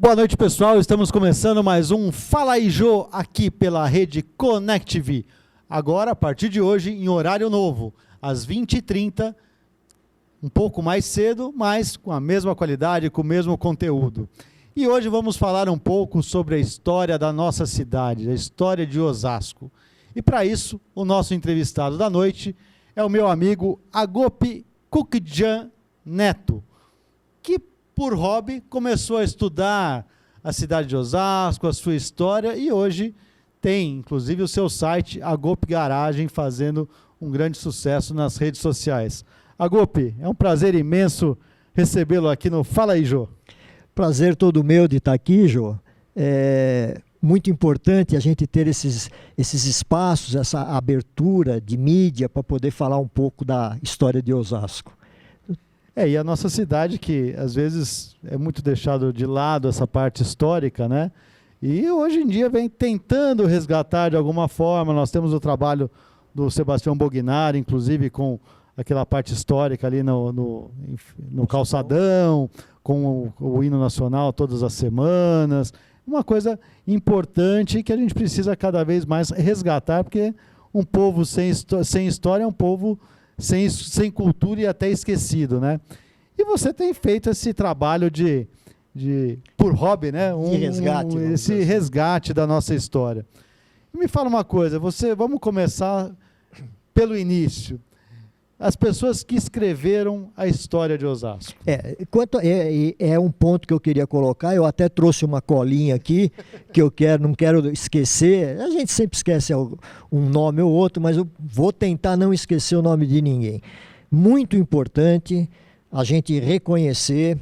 Boa noite, pessoal. Estamos começando mais um Fala aí, Jô, aqui pela rede ConnectV. Agora, a partir de hoje, em horário novo, às 20h30, um pouco mais cedo, mas com a mesma qualidade, com o mesmo conteúdo. E hoje vamos falar um pouco sobre a história da nossa cidade, a história de Osasco. E para isso, o nosso entrevistado da noite é o meu amigo Agop Kukjan Neto, que por hobby começou a estudar a cidade de Osasco, a sua história, e hoje tem inclusive o seu site Agop Garagem fazendo um grande sucesso nas redes sociais. Agop, é um prazer imenso recebê-lo aqui no Fala aí, Jô. Prazer todo meu de estar aqui, Jô. É muito importante a gente ter esses espaços, essa abertura de mídia para poder falar um pouco da história de Osasco. E a nossa cidade, que às vezes é muito deixado de lado essa parte histórica, né? E hoje em dia vem tentando resgatar de alguma forma. Nós temos o trabalho do Sebastião Bognari, inclusive com aquela parte histórica ali no calçadão, com o hino nacional todas as semanas. Uma coisa importante que a gente precisa cada vez mais resgatar, porque um povo sem história é um povo sem cultura e até esquecido, né? E você tem feito esse trabalho por hobby, né? Esse resgate da nossa história. E me fala uma coisa, vamos começar pelo início. As pessoas que escreveram a história de Osasco. É um ponto que eu queria colocar. Eu até trouxe uma colinha aqui que não quero esquecer. A gente sempre esquece um nome ou outro, mas eu vou tentar não esquecer o nome de ninguém. Muito importante a gente reconhecer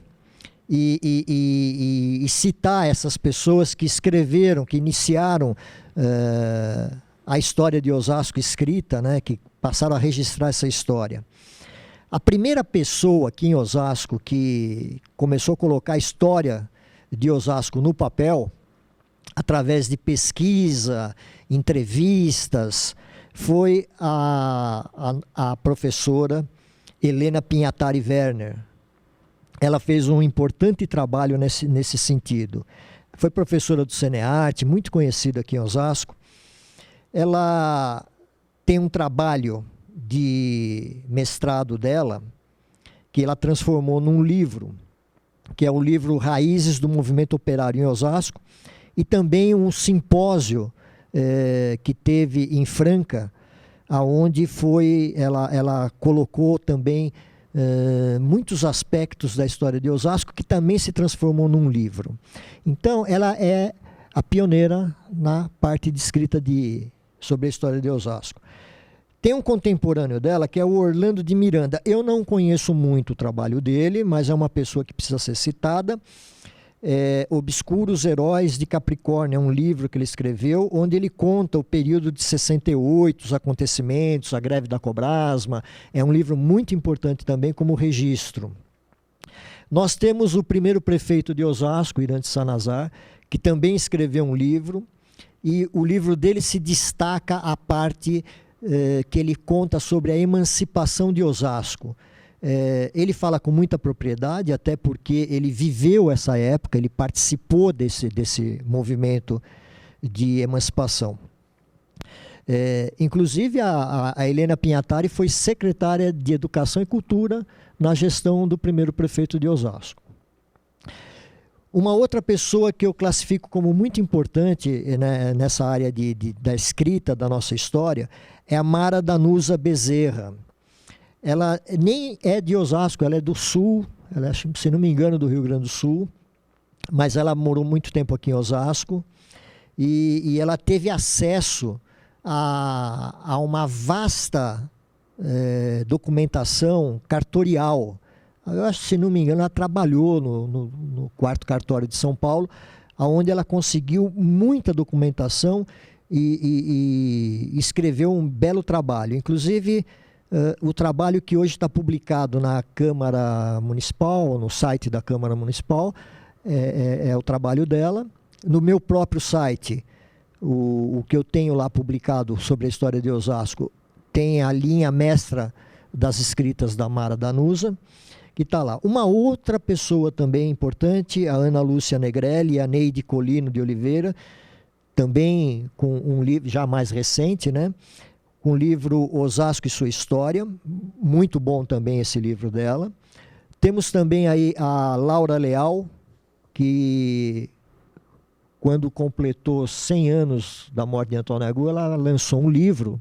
e citar essas pessoas que escreveram, que iniciaram a história de Osasco escrita, né, que passaram a registrar essa história. A primeira pessoa aqui em Osasco que começou a colocar a história de Osasco no papel, através de pesquisa, entrevistas, foi a professora Helena Pinhatari Werner. Ela fez um importante trabalho nesse sentido. Foi professora do Cinearte, muito conhecida aqui em Osasco. Ela tem um trabalho de mestrado dela que ela transformou num livro, que é o livro Raízes do Movimento Operário em Osasco, e também um simpósio que teve em Franca, aonde ela colocou também muitos aspectos da história de Osasco, que também se transformou num livro. Então, ela é a pioneira na parte de escrita sobre a história de Osasco. Tem um contemporâneo dela, que é o Orlando de Miranda. Eu não conheço muito o trabalho dele, mas é uma pessoa que precisa ser citada. Obscuros Heróis de Capricórnio, é um livro que ele escreveu, onde ele conta o período de 68, os acontecimentos, a greve da Cobrasma. É um livro muito importante também como registro. Nós temos o primeiro prefeito de Osasco, Irante Sanazar, que também escreveu um livro, e o livro dele se destaca a parte que ele conta sobre a emancipação de Osasco. Ele fala com muita propriedade, até porque ele viveu essa época, ele participou desse movimento de emancipação. Inclusive, a Helena Pinhatari foi secretária de Educação e Cultura na gestão do primeiro prefeito de Osasco. Uma outra pessoa que eu classifico como muito importante, né, nessa área da escrita da nossa história é a Mara Danusa Bezerra. Ela nem é de Osasco, ela é do Sul, ela é, se não me engano, do Rio Grande do Sul, mas ela morou muito tempo aqui em Osasco e ela teve acesso a uma vasta documentação cartorial. Eu acho, se não me engano, ela trabalhou no 4º Cartório de São Paulo, onde ela conseguiu muita documentação e escreveu um belo trabalho. Inclusive, o trabalho que hoje está publicado na Câmara Municipal, no site da Câmara Municipal, é o trabalho dela. No meu próprio site, o que eu tenho lá publicado sobre a história de Osasco, tem a linha mestra das escritas da Mara Danusa, que está lá. Uma outra pessoa também importante, a Ana Lúcia Negrelli e a Neide Colino de Oliveira, também com um livro já mais recente, né? Com o livro Osasco e Sua História, muito bom também esse livro dela. Temos também aí a Laura Leal, que quando completou 100 anos da morte de Antônio Agu, ela lançou um livro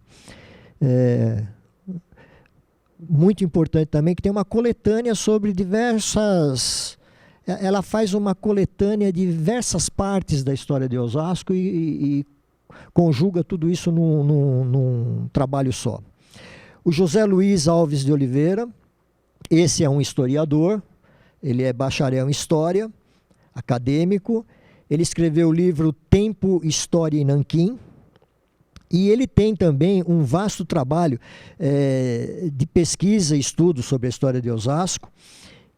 muito importante também, que tem uma coletânea sobre diversas... Ela faz uma coletânea de diversas partes da história de Osasco e conjuga tudo isso num trabalho só. O José Luiz Alves de Oliveira, esse é um historiador, ele é bacharel em História, acadêmico, ele escreveu o livro Tempo, História e Nanquim, e ele tem também um vasto trabalho de pesquisa e estudo sobre a história de Osasco,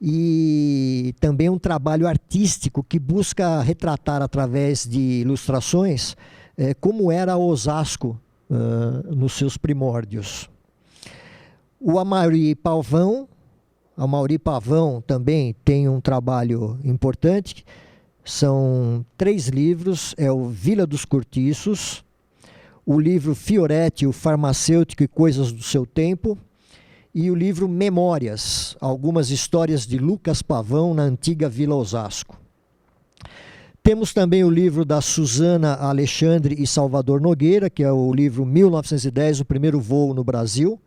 e também um trabalho artístico que busca retratar através de ilustrações como era Osasco nos seus primórdios. O Amaury Pavão também tem um trabalho importante, são 3 livros, é o Vila dos Cortiços, o livro Fioretti, o Farmacêutico e Coisas do Seu Tempo, e o livro Memórias, algumas histórias de Lucas Pavão na antiga Vila Osasco. Temos também o livro da Suzana Alexandre e Salvador Nogueira, que é o livro 1910, o primeiro voo no Brasil.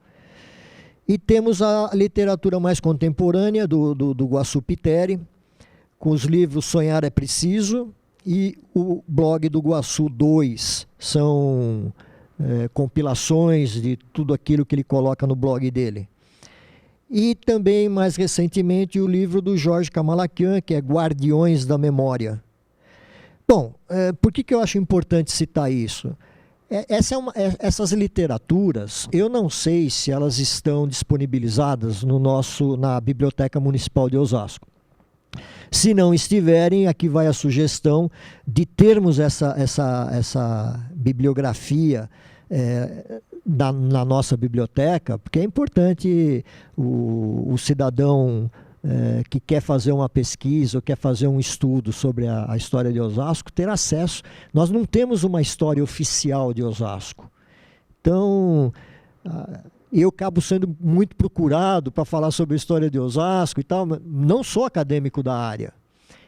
E temos a literatura mais contemporânea do Guaçu Piteri, com os livros Sonhar é Preciso e o blog do Guaçu 2. São compilações de tudo aquilo que ele coloca no blog dele. E também, mais recentemente, o livro do Jorge Kamalakian, que é Guardiões da Memória. Bom, por que eu acho importante citar isso? Essas literaturas, eu não sei se elas estão disponibilizadas na Biblioteca Municipal de Osasco. Se não estiverem, aqui vai a sugestão de termos essa bibliografia na nossa biblioteca, porque é importante o cidadão que quer fazer uma pesquisa ou quer fazer um estudo sobre a história de Osasco ter acesso. Nós não temos uma história oficial de Osasco. Então, eu acabo sendo muito procurado para falar sobre a história de Osasco e tal, mas não sou acadêmico da área.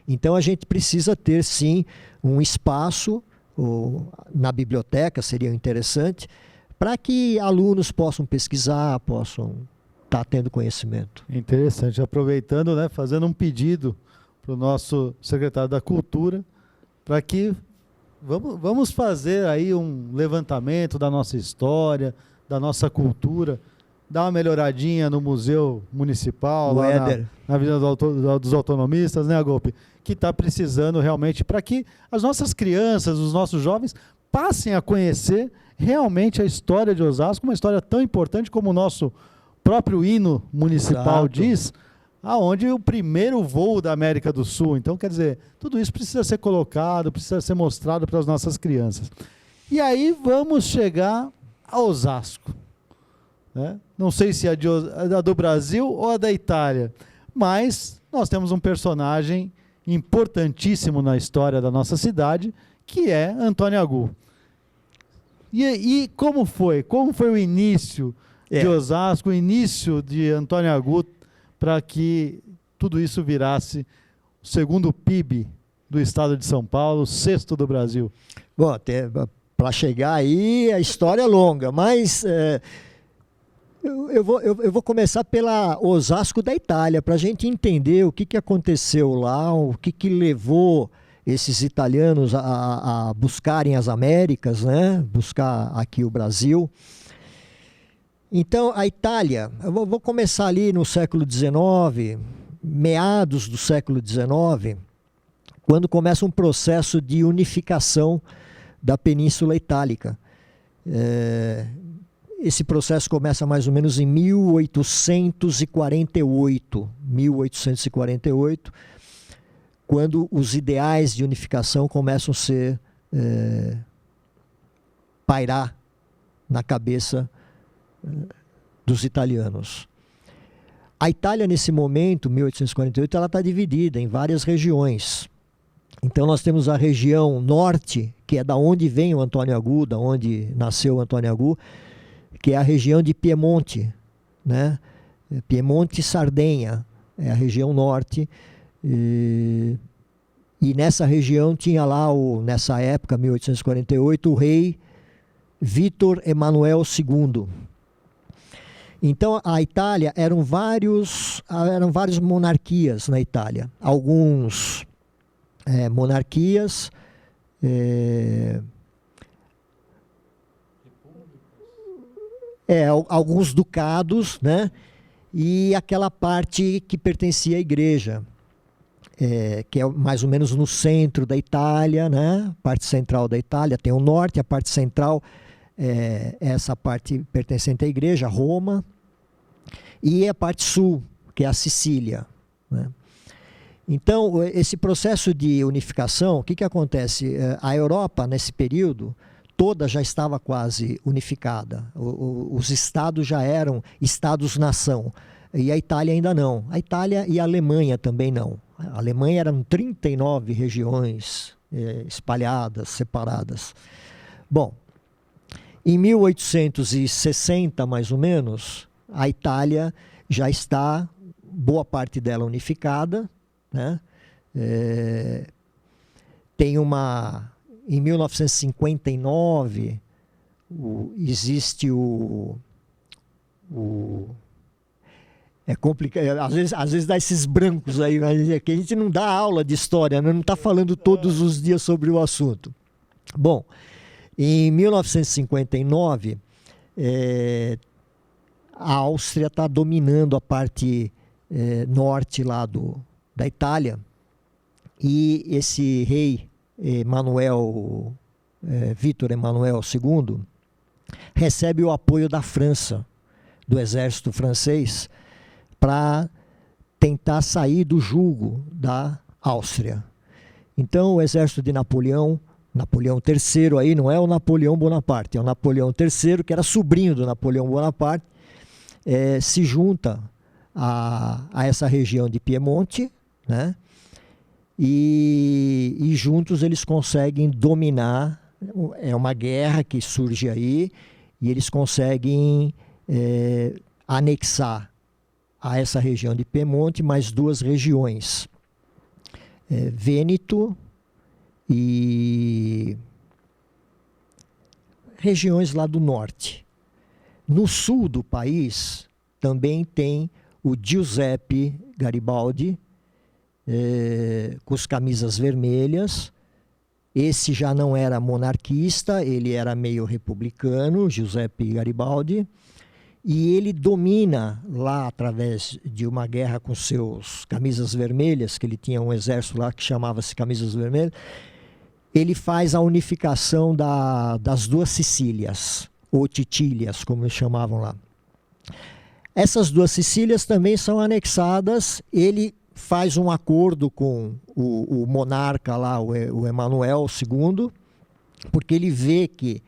Então, a gente precisa ter, sim, um espaço, na biblioteca seria interessante, para que alunos possam pesquisar, possam estar tendo conhecimento. Interessante. Aproveitando, né, fazendo um pedido para o nosso secretário da Cultura, para que vamos fazer aí um levantamento da nossa história, da nossa cultura, dar uma melhoradinha no Museu Municipal, lá na Avenida dos Autonomistas, né, Agolpe? Que está precisando realmente, para que as nossas crianças, os nossos jovens, passem a conhecer realmente a história de Osasco, uma história tão importante como o nosso próprio hino municipal diz, aonde o primeiro voo da América do Sul. Então, quer dizer, tudo isso precisa ser colocado, precisa ser mostrado para as nossas crianças. E aí vamos chegar a Osasco, né? Não sei se a do Brasil ou a da Itália, mas nós temos um personagem importantíssimo na história da nossa cidade, que é Antônio Agu. E como foi? Como foi o início de Osasco, o início de Antônio Agu, para que tudo isso virasse o segundo PIB do estado de São Paulo, o 6º do Brasil? Bom, para chegar aí a história é longa, mas eu vou começar pela Osasco da Itália, para a gente entender o que aconteceu lá, o que levou esses italianos a buscarem as Américas, né? Buscar aqui o Brasil. Então, a Itália, eu vou começar ali no século XIX, meados do século XIX, quando começa um processo de unificação da Península Itálica. Esse processo começa mais ou menos em 1848, quando os ideais de unificação começam a ser pairar na cabeça dos italianos. A Itália, nesse momento, 1848, ela está dividida em várias regiões. Então, nós temos a região norte, que é da onde vem o Antônio Agu, da onde nasceu o Antônio Agu, que é a região de Piemonte, né? Piemonte e Sardenha, é a região norte. E nessa região tinha lá, nessa época, 1848, o rei Vítor Emanuel II. Então, a Itália eram várias monarquias na Itália. Alguns monarquias, alguns ducados, né? E aquela parte que pertencia à igreja, que é mais ou menos no centro da Itália, né? Parte central da Itália, tem o norte, a parte central, essa parte pertencente à igreja, Roma, e a parte sul, que é a Sicília, né? Então, esse processo de unificação, o que acontece? A Europa, nesse período, toda já estava quase unificada. Os estados já eram estados-nação, e a Itália ainda não. A Itália e a Alemanha também não. A Alemanha eram 39 regiões espalhadas, separadas. Bom, em 1860, mais ou menos, a Itália já está, boa parte dela unificada, né? Tem em 1959, existe é complicado, às vezes dá esses brancos aí, mas é que a gente não dá aula de história, né? Não está falando todos os dias sobre o assunto. Bom, em 1959, a Áustria está dominando a parte norte lá da Itália, e esse rei Vítor Emanuel II recebe o apoio da França, do exército francês, para tentar sair do jugo da Áustria. Então, o exército de Napoleão III, aí não é o Napoleão Bonaparte, é o Napoleão III, que era sobrinho do Napoleão Bonaparte, se junta a essa região de Piemonte, né? E juntos eles conseguem dominar. É uma guerra que surge aí, e eles conseguem anexar a essa região de Piemonte mais duas regiões, Vêneto e regiões lá do norte. No sul do país também tem o Giuseppe Garibaldi, com as camisas vermelhas. Esse já não era monarquista, ele era meio republicano, Giuseppe Garibaldi, e ele domina lá, através de uma guerra com seus camisas vermelhas, que ele tinha um exército lá que chamava-se Camisas Vermelhas, ele faz a unificação das duas Sicílias, ou Titílias, como eles chamavam lá. Essas duas Sicílias também são anexadas. Ele faz um acordo com o monarca lá, o Emanuel II, porque ele vê que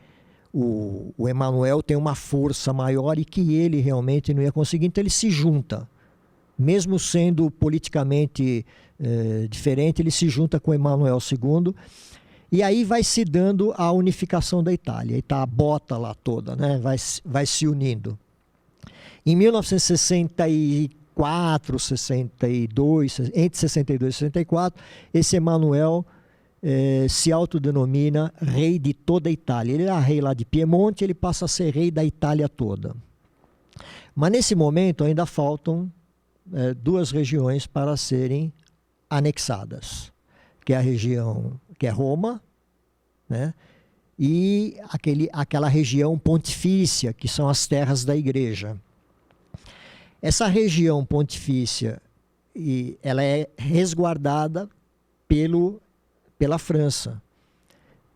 o Emanuel tem uma força maior e que ele realmente não ia conseguir, então ele se junta. Mesmo sendo politicamente diferente, ele se junta com o Emanuel II, e aí vai se dando a unificação da Itália. E está a bota lá toda, né? Vai se unindo. Em 1964, 62, entre 62 e 64, esse Emanuel se autodenomina rei de toda a Itália. Ele era rei lá de Piemonte, ele passa a ser rei da Itália toda. Mas nesse momento ainda faltam duas regiões para serem anexadas, que é a região que é Roma, né? E aquela região pontifícia, que são as terras da igreja. Essa região pontifícia, ela é resguardada pela França,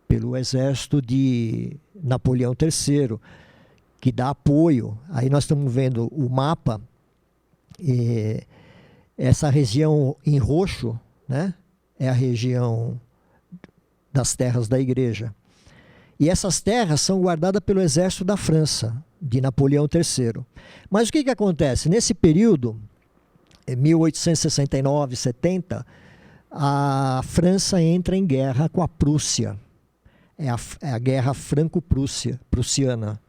pelo exército de Napoleão III, que dá apoio. Aí nós estamos vendo o mapa, essa região em roxo, né, é a região das terras da igreja. E essas terras são guardadas pelo exército da França, de Napoleão III. Mas o que acontece? Nesse período, 1869, 70, a França entra em guerra com a Prússia. É a guerra franco-prussiana.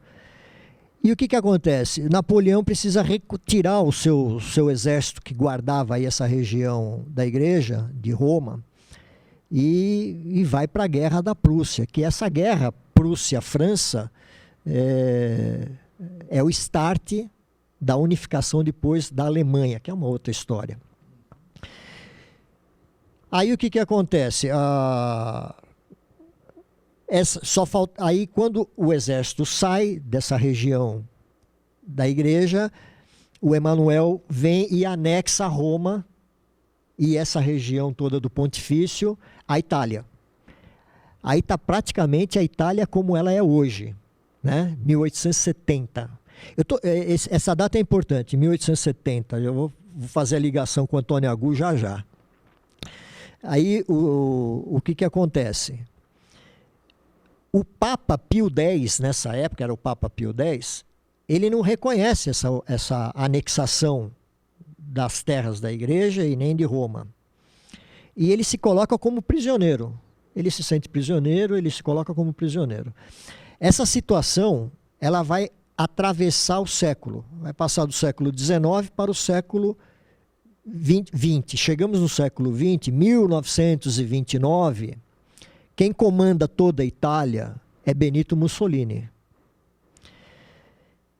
E o que acontece? Napoleão precisa retirar o seu exército que guardava aí essa região da igreja, de Roma, e vai para a guerra da Prússia, que essa guerra Prússia-França é o start da unificação depois da Alemanha, que é uma outra história. Aí o que acontece? Aí quando o exército sai dessa região da igreja, o Emanuel vem e anexa Roma e essa região toda do Pontifício à Itália. Aí está praticamente a Itália como ela é hoje, né? 1870. Essa data é importante, 1870. Eu vou fazer a ligação com o Antônio Agu já. Aí o que acontece? O Papa Pio X, nessa época, era o Papa Pio X, ele não reconhece essa anexação das terras da igreja e nem de Roma. E ele se coloca como prisioneiro. Ele se sente prisioneiro, ele se coloca como prisioneiro. Essa situação, ela vai atravessar o século. Vai passar do século XIX para o século XX. Chegamos no século XX, 1929, quem comanda toda a Itália é Benito Mussolini.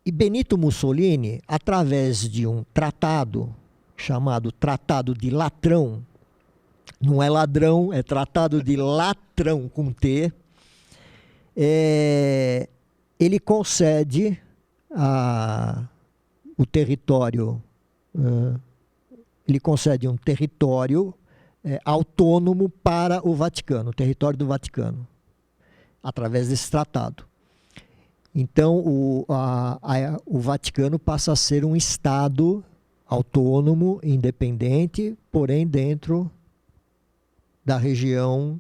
E Benito Mussolini, através de um tratado chamado Tratado de Latrão, não é ladrão, é Tratado de Latrão com T, ele concede o território, ele concede um território autônomo para o Vaticano, o território do Vaticano, através desse tratado. Então, o Vaticano passa a ser um Estado autônomo, independente, porém dentro da região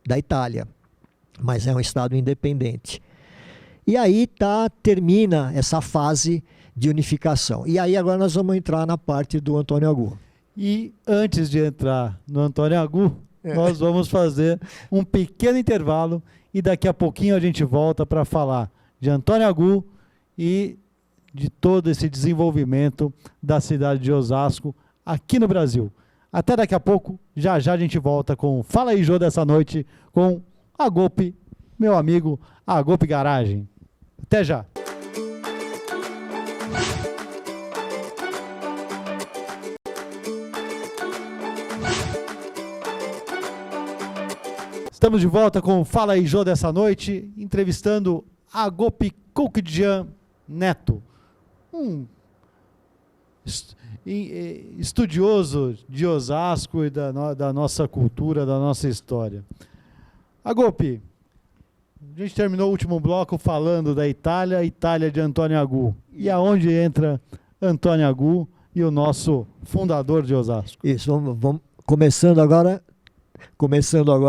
da Itália, mas é um Estado independente. E aí termina essa fase de unificação. E aí agora nós vamos entrar na parte do Antônio Agu. E antes de entrar no Antônio Agu, nós vamos fazer um pequeno intervalo e daqui a pouquinho a gente volta para falar de Antônio Agu e de todo esse desenvolvimento da cidade de Osasco aqui no Brasil. Até daqui a pouco, já a gente volta com Fala aí, Jô, dessa noite, com Agope, meu amigo Agope Garagem. Até já! Estamos de volta com o Fala aí, Jô, dessa noite, entrevistando Agope Koukdjian Neto, um estudioso de Osasco e da nossa cultura, da nossa história. Agope, a gente terminou o último bloco falando da Itália de Antônio Agu. E aonde entra Antônio Agu e o nosso fundador de Osasco? Isso, vamos começando agora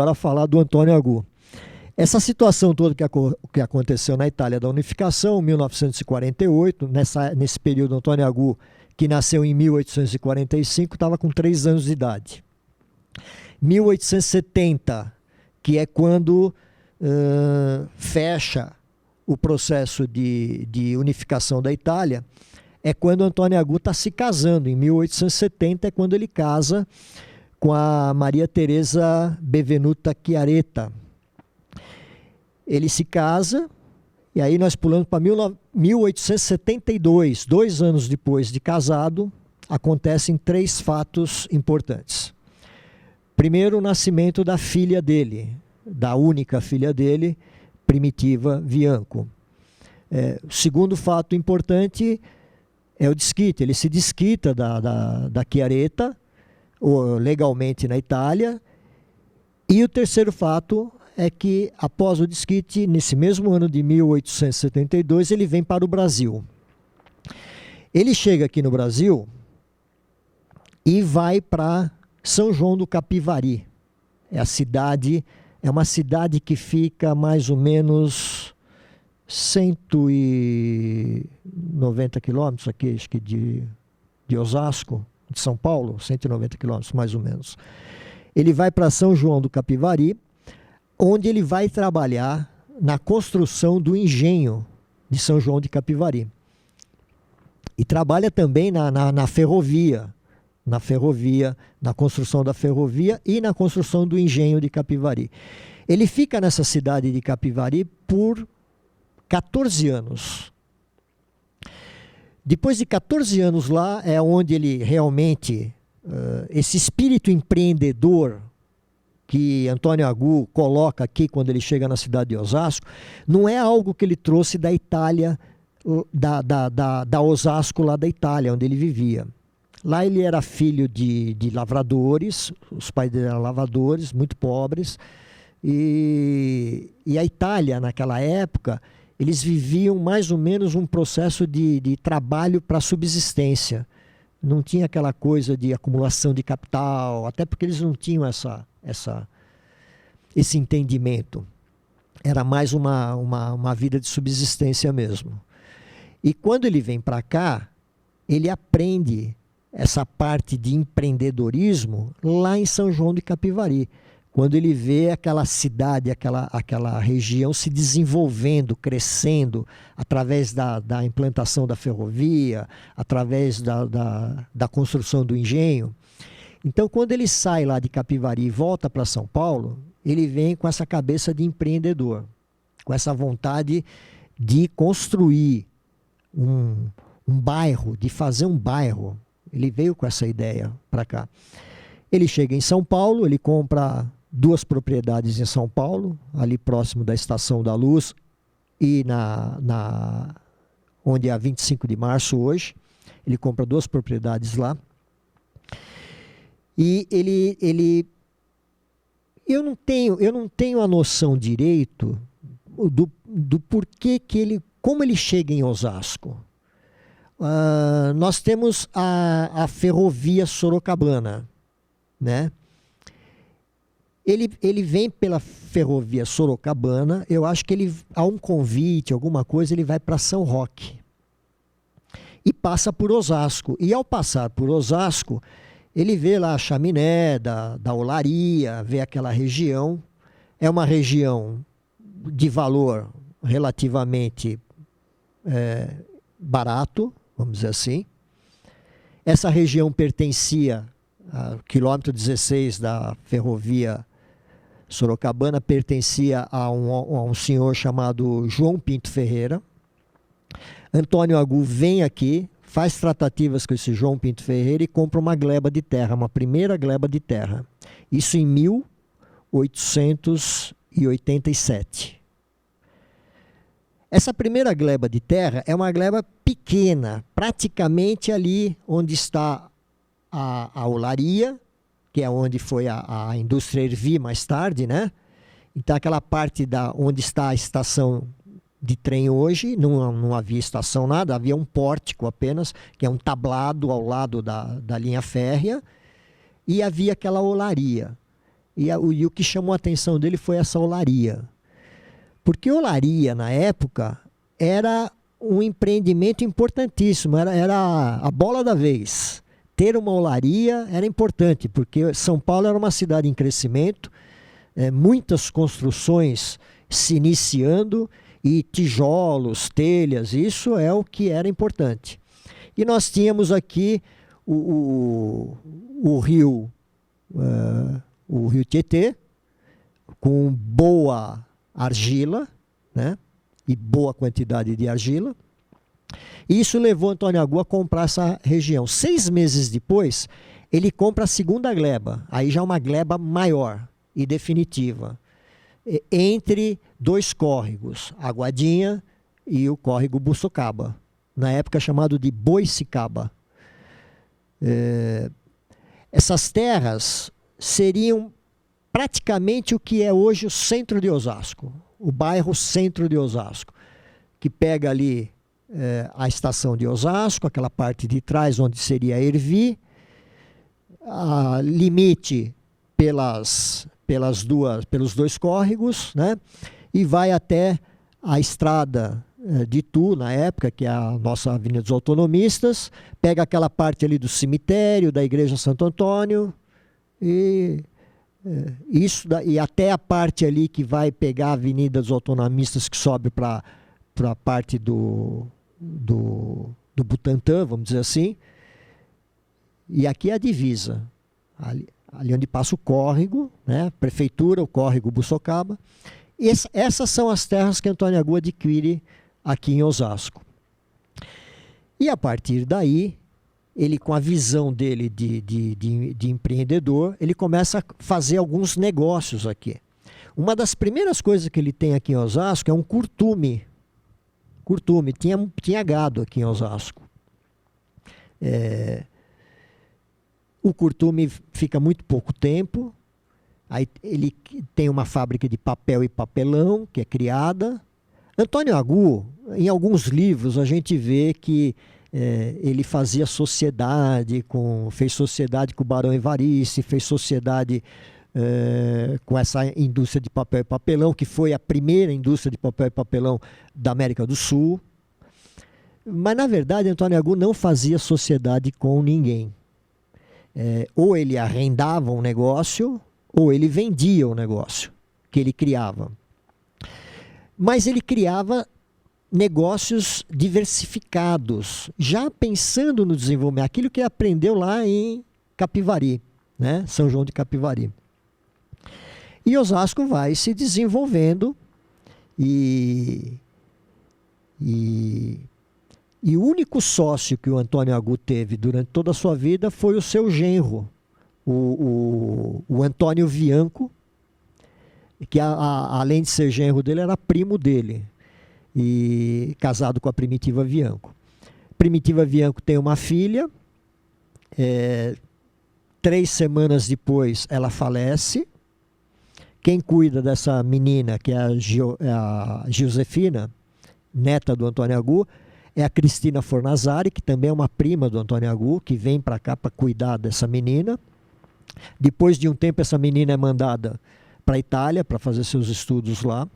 a falar do Antônio Agu. Essa situação toda que aconteceu na Itália da unificação, 1948, nesse período, Antônio Agu, que nasceu em 1845, estava com 3 anos de idade. 1870, que é quando fecha o processo de unificação da Itália, é quando Antônio Agu está se casando. Em 1870 é quando ele casa com a Maria Teresa Benvenuta Chiaretta. Ele se casa, e aí nós pulamos para 1872, 2 anos depois de casado, acontecem 3 fatos importantes. Primeiro, o nascimento da filha dele, da única filha dele, Primitiva Vianco. O segundo fato importante é o desquite. Ele se desquita da Chiaretta, legalmente na Itália. E o terceiro fato é que, após o desquite, nesse mesmo ano de 1872, ele vem para o Brasil. Ele chega aqui no Brasil e vai para São João do Capivari. É uma cidade que fica mais ou menos 190 quilômetros aqui, acho que de Osasco, de São Paulo, 190 quilômetros mais ou menos. Ele vai para São João do Capivari, onde ele vai trabalhar na construção do engenho de São João de Capivari. E trabalha também na ferrovia, na construção da ferrovia e na construção do engenho de Capivari. Ele fica nessa cidade de Capivari por 14 anos. Depois de 14 anos lá, é onde ele realmente, esse espírito empreendedor que Antônio Agu coloca aqui quando ele chega na cidade de Osasco, não é algo que ele trouxe da Itália, da Osasco lá da Itália, onde ele vivia. Lá ele era filho de lavradores, os pais dele eram lavradores, muito pobres, e a Itália, naquela época, eles viviam mais ou menos um processo de trabalho para subsistência. Não tinha aquela coisa de acumulação de capital, até porque eles não tinham esse entendimento. Era mais uma vida de subsistência mesmo. E quando ele vem para cá, ele aprende essa parte de empreendedorismo lá em São João de Capivari, quando ele vê aquela cidade, aquela região se desenvolvendo, crescendo, através da implantação da ferrovia, através da construção do engenho. Então, quando ele sai lá de Capivari e volta para São Paulo, ele vem com essa cabeça de empreendedor, com essa vontade de construir um bairro, de fazer um bairro. Ele veio com essa ideia para cá. Ele chega em São Paulo, ele compra 2 propriedades em São Paulo, ali próximo da Estação da Luz e onde é a 25 de março hoje. Ele compra 2 propriedades lá. E eu não tenho a noção direito do porquê como ele chega em Osasco. Nós temos a ferrovia Sorocabana, né? Ele vem pela ferrovia Sorocabana, eu acho que há um convite, alguma coisa, ele vai para São Roque. E passa por Osasco. E ao passar por Osasco, ele vê lá a chaminé da olaria, vê aquela região. É uma região de valor relativamente barato, vamos dizer assim. Essa região pertencia ao quilômetro 16 da ferrovia Sorocabana, pertencia a um senhor chamado João Pinto Ferreira. Antônio Agu vem aqui, faz tratativas com esse João Pinto Ferreira e compra uma gleba de terra, uma primeira gleba de terra. Isso em 1887. Essa primeira gleba de terra é uma gleba pequena, praticamente ali onde está a olaria, que é onde foi a indústria Ervi mais tarde, né? Então aquela parte onde está a estação de trem hoje, não havia estação nada, havia um pórtico apenas, que é um tablado ao lado da linha férrea, e havia aquela olaria. E o que chamou a atenção dele foi essa olaria. Porque olaria, na época, era um empreendimento importantíssimo, era a bola da vez. Ter uma olaria era importante, porque São Paulo era uma cidade em crescimento, muitas construções se iniciando, e tijolos, telhas, isso é o que era importante. E nós tínhamos aqui o rio Tietê, com boa argila, né? E boa quantidade de argila. E isso levou Antônio Agu a comprar essa região. 6 meses depois, ele compra a segunda gleba, aí já uma gleba maior e definitiva, entre 2 córregos, Aguadinha e o córrego Buçocaba, na época chamado de Boicicaba. Essas terras seriam praticamente o que é hoje o centro de Osasco, o bairro centro de Osasco, que pega ali a estação de Osasco, aquela parte de trás onde seria a Ervi, limite pelos 2 córregos, né? E vai até a estrada de Itu, na época, que é a nossa Avenida dos Autonomistas, pega aquela parte ali do cemitério, da Igreja Santo Antônio, e e até a parte ali que vai pegar a Avenida dos Autonomistas, que sobe para a parte do Butantã, vamos dizer assim. E aqui é a divisa, ali onde passa o córrego, né? Prefeitura, o córrego Buçocaba. Essas são as terras que Antônio Agu adquire aqui em Osasco. E a partir daí, ele, com a visão dele de empreendedor, ele começa a fazer alguns negócios aqui. Uma das primeiras coisas que ele tem aqui em Osasco é um curtume. Tinha gado aqui em Osasco. O curtume fica muito pouco tempo. Aí ele tem uma fábrica de papel e papelão, que é criada. Antônio Agu, em alguns livros, a gente vê que ele fazia fez sociedade com o Barão Evarice, fez sociedade com essa indústria de papel e papelão, que foi a primeira indústria de papel e papelão da América do Sul. Mas, na verdade, Antônio Agu não fazia sociedade com ninguém. Ou ele arrendava um negócio, ou ele vendia o negócio que ele criava. Mas ele criava negócios diversificados, já pensando no desenvolvimento, aquilo que ele aprendeu lá em Capivari, né? São João de Capivari. E Osasco vai se desenvolvendo e o único sócio que o Antônio Agu teve durante toda a sua vida foi o seu genro, o Antônio Vianco, que além de ser genro dele, era primo dele, e casado com a Primitiva Vianco. Primitiva Vianco tem uma filha, 3 semanas depois ela falece. Quem cuida dessa menina, que é a Josefina, neta do Antônio Agu, é a Cristina Fornazari, que também é uma prima do Antônio Agu, que vem para cá para cuidar dessa menina. Depois de um tempo, essa menina é mandada para a Itália para fazer seus estudos lá.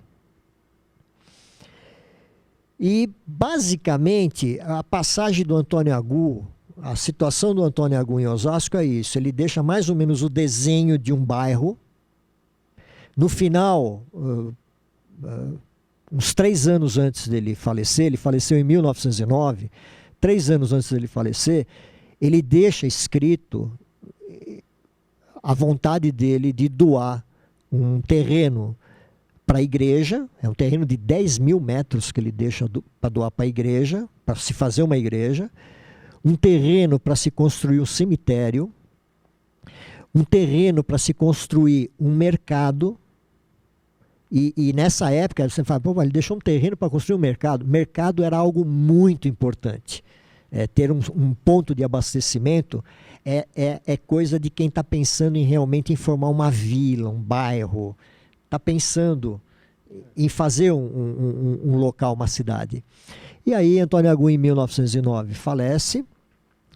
E, basicamente, a passagem do Antônio Agu, a situação do Antônio Agu em Osasco é isso. Ele deixa mais ou menos o desenho de um bairro. No final, uns 3 anos antes dele falecer, ele faleceu em 1909, 3 anos antes dele falecer, ele deixa escrito a vontade dele de doar um terreno para a igreja. É um terreno de 10 mil metros que ele deixa para doar para a igreja, para se fazer uma igreja, um terreno para se construir um cemitério, um terreno para se construir um mercado. E nessa época, você fala, pô, ele deixou um terreno para construir um mercado. Mercado era algo muito importante. Ter um ponto de abastecimento é coisa de quem está pensando realmente em formar uma vila, um bairro, está pensando em fazer um local, uma cidade. E aí, Antônio Agu, em 1909, falece.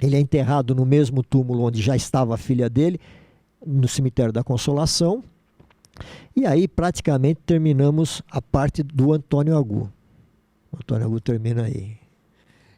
Ele é enterrado no mesmo túmulo onde já estava a filha dele, no cemitério da Consolação. E aí, praticamente, terminamos a parte do Antônio Agu. O Antônio Agu termina aí.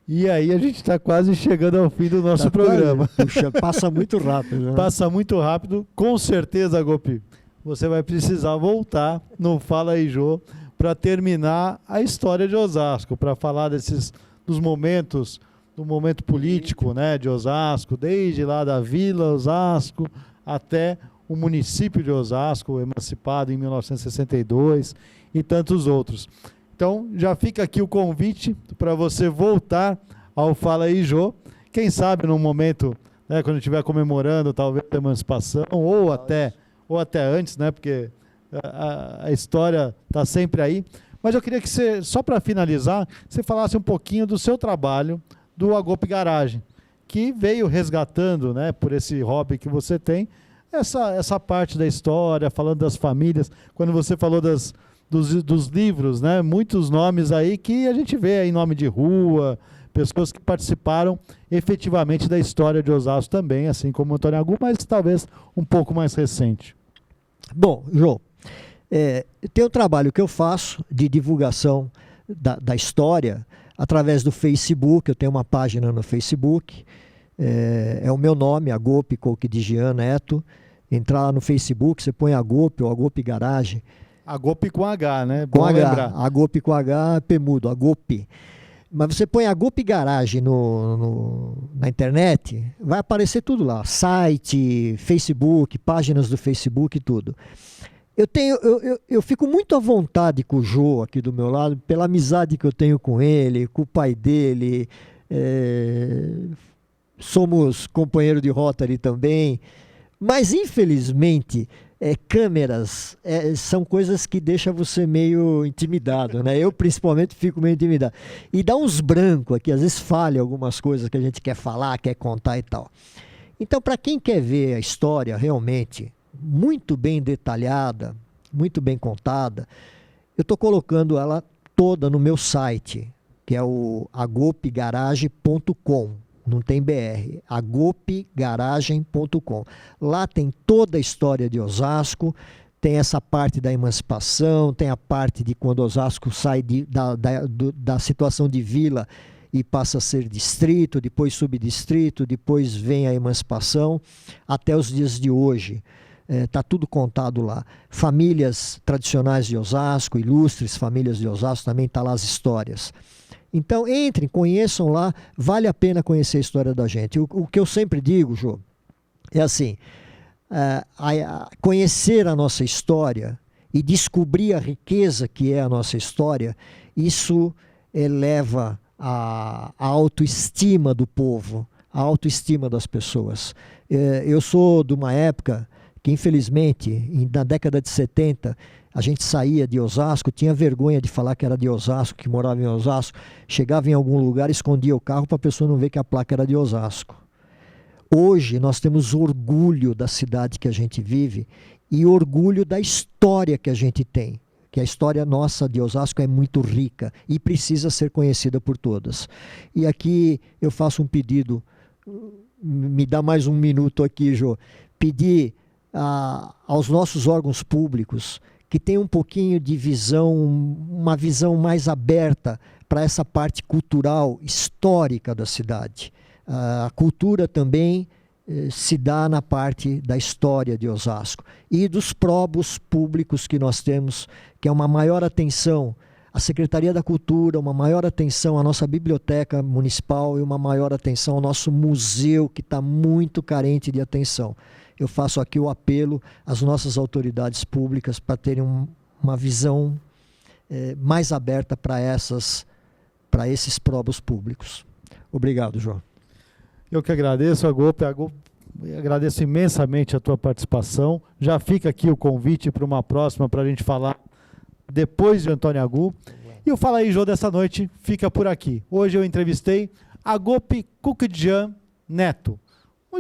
E aí a gente está quase chegando ao fim do nosso programa. Puxa, passa muito rápido. Né? Passa muito rápido. Com certeza, Gopi, você vai precisar voltar no Fala aí, Jô, para terminar a história de Osasco, para falar dos momentos, do momento político, né, de Osasco, desde lá da Vila Osasco até o município de Osasco, emancipado em 1962, e tantos outros. Então, já fica aqui o convite para você voltar ao Fala aí, Jô. Quem sabe num momento, né, quando estiver comemorando talvez a emancipação, ou até antes, né, porque a história está sempre aí. Mas eu queria que você, só para finalizar, você falasse um pouquinho do seu trabalho do Agope Garagem, que veio resgatando, né, por esse hobby que você tem, essa parte da história, falando das famílias. Quando você falou dos livros, né, muitos nomes aí que a gente vê aí, nome de rua, pessoas que participaram efetivamente da história de Osasco também, assim como o Antônio Agu, mas talvez um pouco mais recente. Bom, João, tem um trabalho que eu faço de divulgação da história através do Facebook. Eu tenho uma página no Facebook, é o meu nome, Agope Coquidijian Neto. Entrar lá no Facebook, você põe Agope ou Agope Garage. Agope com H, né? Com Bom H, lembrar. Agope com H, Pemudo, Agope. Mas você põe Agope Garage na internet, vai aparecer tudo lá. Site, Facebook, páginas do Facebook, tudo. Eu fico muito à vontade com o Jô aqui do meu lado, pela amizade que eu tenho com ele, com o pai dele. Somos companheiro de Rotary também. Mas, infelizmente, câmeras são coisas que deixam você meio intimidado, né? Eu, principalmente, fico meio intimidado. E dá uns brancos aqui, às vezes falha algumas coisas que a gente quer falar, quer contar e tal. Então, para quem quer ver a história realmente muito bem detalhada, muito bem contada, eu estou colocando ela toda no meu site, que é o agopegarage.com. Não tem BR, agopegaragem.com. Lá tem toda a história de Osasco, tem essa parte da emancipação, tem a parte de quando Osasco sai da situação de vila e passa a ser distrito, depois subdistrito, depois vem a emancipação, até os dias de hoje. Está tudo contado lá. Famílias tradicionais de Osasco, ilustres famílias de Osasco, também está lá as histórias. Então, entrem, conheçam lá, vale a pena conhecer a história da gente. O que eu sempre digo, Jô, é assim, conhecer a nossa história e descobrir a riqueza que é a nossa história, isso eleva a autoestima do povo, a autoestima das pessoas. Eu sou de uma época que, infelizmente, na década de 70, a gente saía de Osasco, tinha vergonha de falar que era de Osasco, que morava em Osasco, chegava em algum lugar, escondia o carro para a pessoa não ver que a placa era de Osasco. Hoje nós temos orgulho da cidade que a gente vive e orgulho da história que a gente tem, que a história nossa de Osasco é muito rica e precisa ser conhecida por todas. E aqui eu faço um pedido, me dá mais um minuto aqui, Jô, pedir aos nossos órgãos públicos que tem um pouquinho de visão, uma visão mais aberta para essa parte cultural, histórica da cidade. A cultura também se dá na parte da história de Osasco. E dos probos públicos que nós temos, que é uma maior atenção à Secretaria da Cultura, uma maior atenção à nossa biblioteca municipal e uma maior atenção ao nosso museu, que está muito carente de atenção. Eu faço aqui o apelo às nossas autoridades públicas para terem uma visão mais aberta para esses probos públicos. Obrigado, João. Eu que agradeço, Agope. Agradeço imensamente a tua participação. Já fica aqui o convite para uma próxima, para a gente falar depois de Antônio Agu. E o Fala aí, Jô, dessa noite fica por aqui. Hoje eu entrevistei Agope Coquidijian Neto, um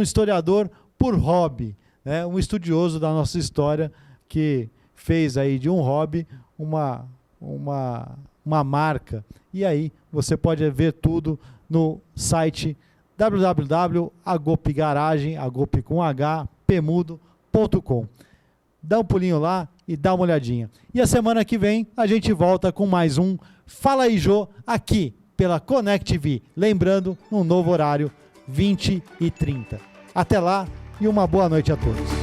historiador por hobby, né? Um estudioso da nossa história que fez aí de um hobby uma marca. E aí você pode ver tudo no site www.agopegaragem, agope com H, pemudo.com. Dá um pulinho lá e dá uma olhadinha. E a semana que vem a gente volta com mais um Fala aí, Jô, aqui pela Connect TV. Lembrando, um novo horário, 20h30. Até lá e uma boa noite a todos.